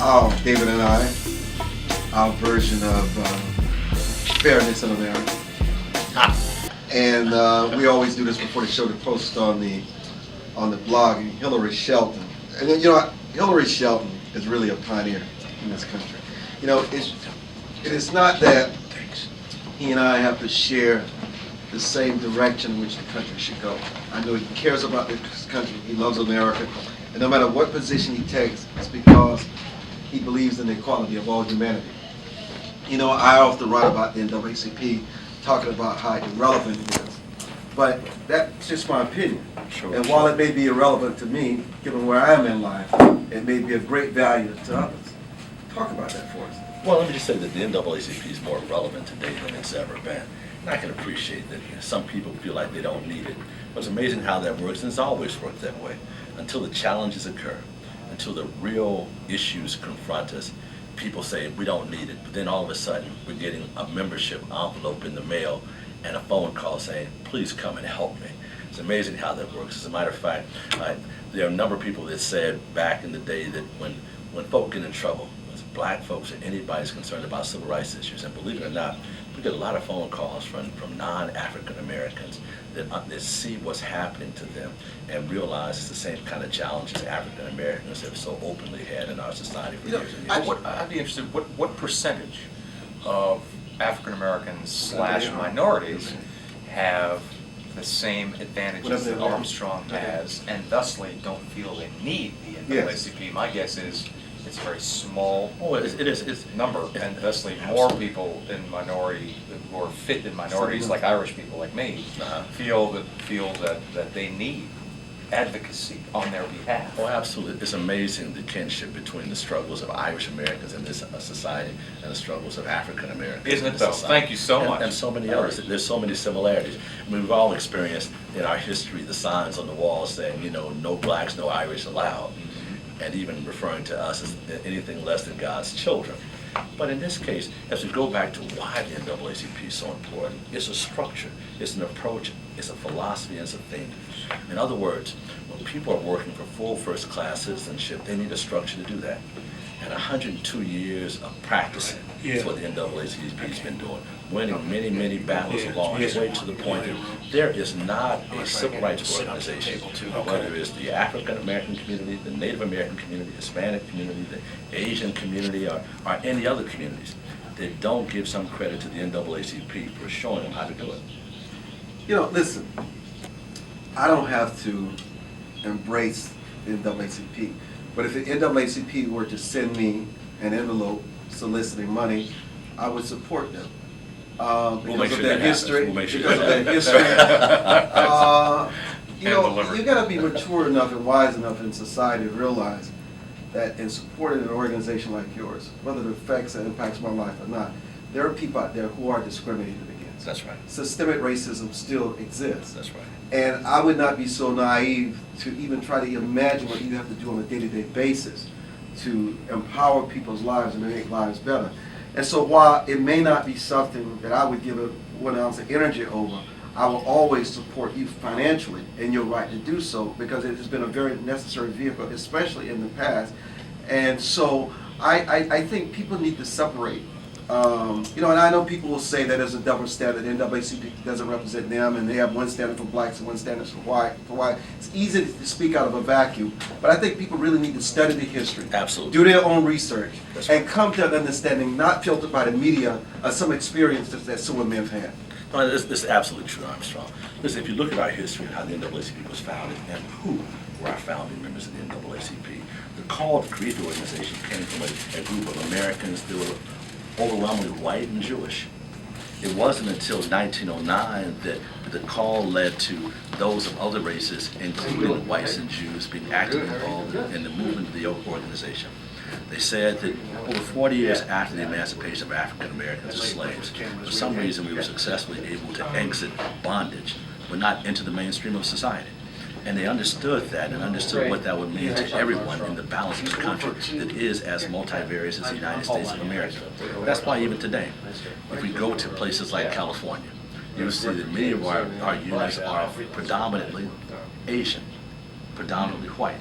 David and I, our version of fairness in America. And we always do this before the show to post on the blog. Hillary Shelton, and then, Hillary Shelton is really a pioneer in this country. It is not that he and I have to share the same direction in which the country should go. I know he cares about this country. He loves America, and no matter what position he takes, it's because he believes in the equality of all humanity. I often write about the NAACP, talking about how irrelevant it is. But that's just my opinion. Sure. And while it may be irrelevant to me, given where I am in life, it may be of great value to others. Talk about that for us. Well, let me just say that the NAACP is more relevant today than it's ever been. And I can appreciate that some people feel like they don't need it. But it's amazing how that works, and it's always worked that way. Until the challenges occur, until the real issues confront us, people say we don't need it. But then all of a sudden, we're getting a membership envelope in the mail and a phone call saying, please come and help me. It's amazing how that works. As a matter of fact, there are a number of people that said back in the day that when folk get in trouble, as black folks or anybody's concerned about civil rights issues, and believe it or not, we get a lot of phone calls from non-African Americans that see what's happening to them and realize it's the same kind of challenges African Americans have so openly had in our society for years and years. I'd be interested, what percentage of African Americans / minorities have the same advantages that Armstrong has, and thusly don't feel they need the NAACP? Yes. My guess is it's a very small It's number, and thusly more people in minority who are fit in minorities, like Irish people like me, feel that they need advocacy on their behalf. Oh, absolutely. It's amazing the kinship between the struggles of Irish Americans in this society and the struggles of African Americans. Isn't in it this though? society. Thank you so much. And so many others. There's so many similarities. I mean, we've all experienced in our history the signs on the wall saying, no blacks, no Irish allowed, and even referring to us as anything less than God's children. But in this case, as we go back to why the NAACP is so important, it's a structure, it's an approach, it's a philosophy, and it's a thing. In other words, when people are working for full first-class citizenship, they need a structure to do that. And 102 years of practicing is what the NAACP has been doing, winning many, many battles along the way to the point that there is not a civil rights organization, whether it's the African American community, the Native American community, Hispanic community, the Asian community, or any other communities that don't give some credit to the NAACP for showing them how to do it. Listen, I don't have to embrace the NAACP, but if the NAACP were to send me an envelope soliciting money, I would support them. Because of their history. You got to be mature enough and wise enough in society to realize that in supporting an organization like yours, whether it affects and impacts my life or not, there are people out there who are discriminated against. That's right. Systemic racism still exists. That's right. And I would not be so naive to even try to imagine what you have to do on a day-to-day basis to empower people's lives and make lives better. And so while it may not be something that I would give a 1 ounce of energy over, I will always support you financially in your right to do so, because it has been a very necessary vehicle, especially in the past. And so I think people need to separate. And I know people will say that there's a double standard. NAACP doesn't represent them, and they have one standard for blacks and one standard for white. It's easy to speak out of a vacuum, but I think people really need to study the history. Absolutely. Do their own research. That's and right. come to an understanding, not filtered by the media or some experiences that someone may have had. No, this is absolutely true, Armstrong. Listen, if you look at our history and how the NAACP was founded and who were our founding members of the NAACP, the call to create the organization came from a group of Americans that were overwhelmingly white and Jewish. It wasn't until 1909 that the call led to those of other races, including whites and Jews, being actively involved in the movement of the organization. They said that over 40 years after the emancipation of African Americans as slaves, for some reason we were successfully able to exit bondage, but not into the mainstream of society. And they understood that and understood what that would mean to everyone in the balance of the country that is as multivarious as the United States of America. That's why even today, if we go to places like California, you'll see that many of our units are predominantly Asian. predominantly white.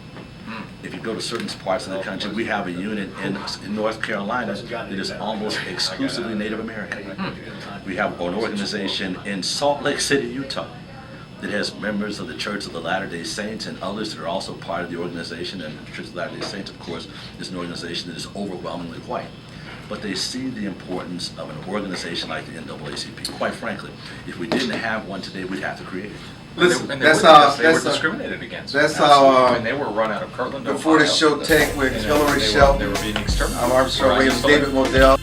If you go to certain parts of the country, we have a unit in North Carolina that is almost exclusively Native American. We have an organization in Salt Lake City, Utah, that has members of the Church of the Latter-day Saints and others that are also part of the organization. And the Church of the Latter-day Saints, of course, is an organization that is overwhelmingly white. But they see the importance of an organization like the NAACP. Quite frankly, if we didn't have one today, we'd have to create it. Listen, And they that's were, because how they were discriminated against. that's how. And they were run out of Kirtland, Before the Ohio. show, take with And Hillary they Shelton. were being exterminated. I'm Armstrong Right. Williams, David Modell.